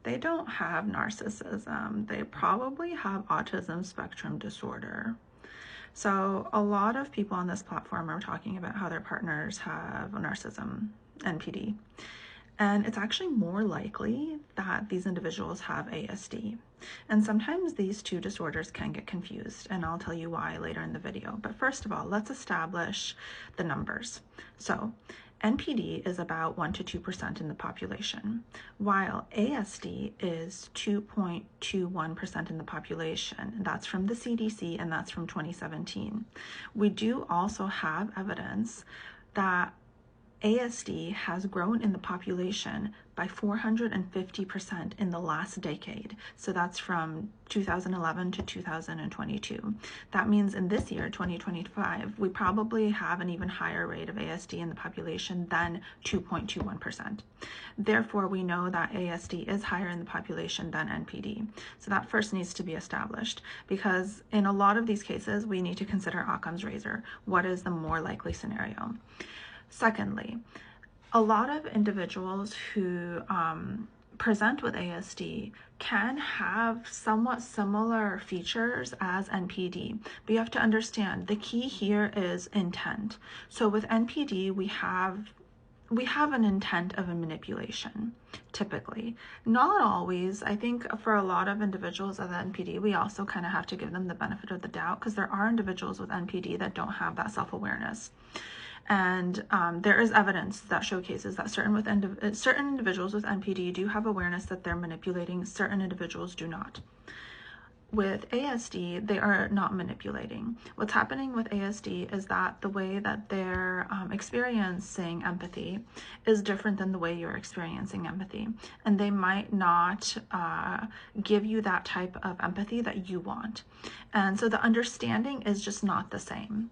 they don't have narcissism. They probably have autism spectrum disorder. So a lot of people on this platform are talking about how their partners have narcissism, NPD. And it's actually more likely that these individuals have ASD. And sometimes these two disorders can get confused, and I'll tell you why later in the video. But first of all, let's establish the numbers. So NPD is about 1 to 2% in the population, while ASD is 2.21% in the population. That's from the CDC, and that's from 2017. We do also have evidence that ASD has grown in the population by 450% in the last decade. So that's from 2011 to 2022. That means in this year, 2025, we probably have an even higher rate of ASD in the population than 2.21%. Therefore, we know that ASD is higher in the population than NPD. So that first needs to be established, because in a lot of these cases, we need to consider Occam's razor. What is the more likely scenario? Secondly, a lot of individuals who present with ASD can have somewhat similar features as NPD, but you have to understand the key here is intent. So with NPD, we have an intent of a manipulation, typically. Not always. I think for a lot of individuals with NPD, we also kind of have to give them the benefit of the doubt, because there are individuals with NPD that don't have that self-awareness. And there is evidence that showcases that certain individuals with NPD do have awareness that they're manipulating, certain individuals do not. With ASD, they are not manipulating. What's happening with ASD is that the way that they're experiencing empathy is different than the way you're experiencing empathy. And they might not give you that type of empathy that you want. And so the understanding is just not the same.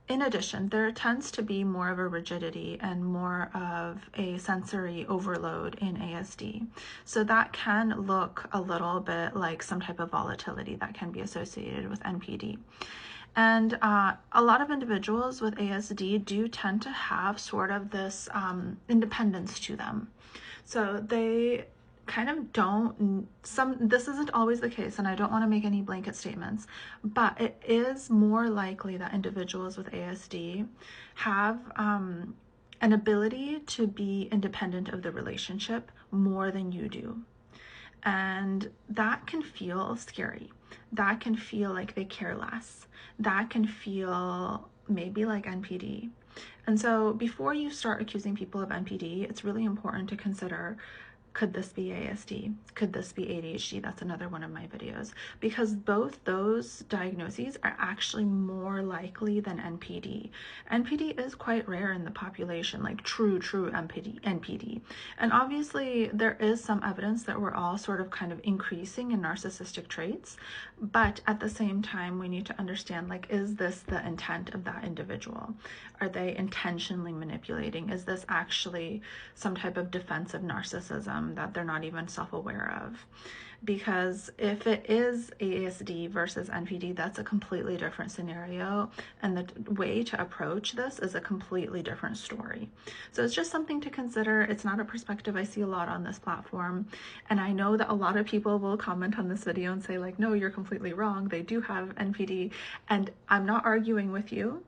In addition, there tends to be more of a rigidity and more of a sensory overload in ASD. So that can look a little bit like some type of volatility that can be associated with NPD. And a lot of individuals with ASD do tend to have sort of this independence to them. So they kind of don't, this isn't always the case, and I don't want to make any blanket statements, but it is more likely that individuals with ASD have an ability to be independent of the relationship more than you do. And that can feel scary. That can feel like they care less. That can feel maybe like NPD. And so before you start accusing people of NPD, it's really important to consider, could this be ASD? Could this be ADHD? That's another one of my videos, because both those diagnoses are actually more likely than NPD. NPD is quite rare in the population, like true NPD. And obviously there is some evidence that we're all sort of kind of increasing in narcissistic traits, but at the same time, we need to understand, like, is this the intent of that individual? Are they intentionally manipulating? Is this actually some type of defensive narcissism that they're not even self-aware of? Because if it is ASD versus NPD, that's a completely different scenario, and the way to approach this is a completely different story. So it's just something to consider. It's not a perspective I see a lot on this platform, and I know that a lot of people will comment on this video and say, like, no, you're completely wrong, they do have NPD, and I'm not arguing with you.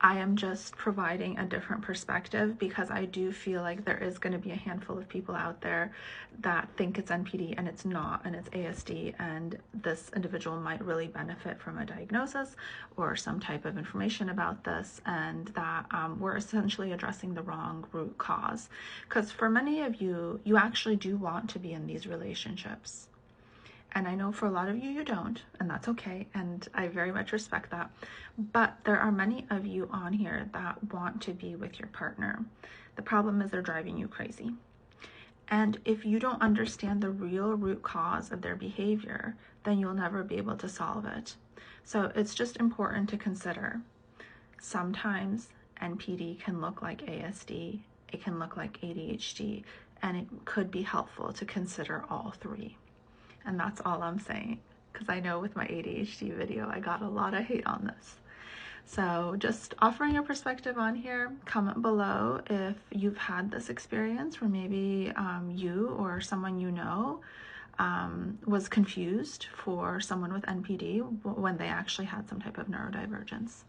I am just providing a different perspective, because I do feel like there is going to be a handful of people out there that think it's NPD and it's not, and it's ASD, and this individual might really benefit from a diagnosis or some type of information about this, and that we're essentially addressing the wrong root cause. Because for many of you, you actually do want to be in these relationships. And I know for a lot of you, you don't, and that's okay, and I very much respect that. But there are many of you on here that want to be with your partner. The problem is they're driving you crazy. And if you don't understand the real root cause of their behavior, then you'll never be able to solve it. So it's just important to consider. Sometimes NPD can look like ASD, it can look like ADHD, and it could be helpful to consider all three. And that's all I'm saying, because I know with my ADHD video, I got a lot of hate on this. So just offering a perspective on here. Comment below if you've had this experience where maybe you or someone you know was confused for someone with NPD when they actually had some type of neurodivergence.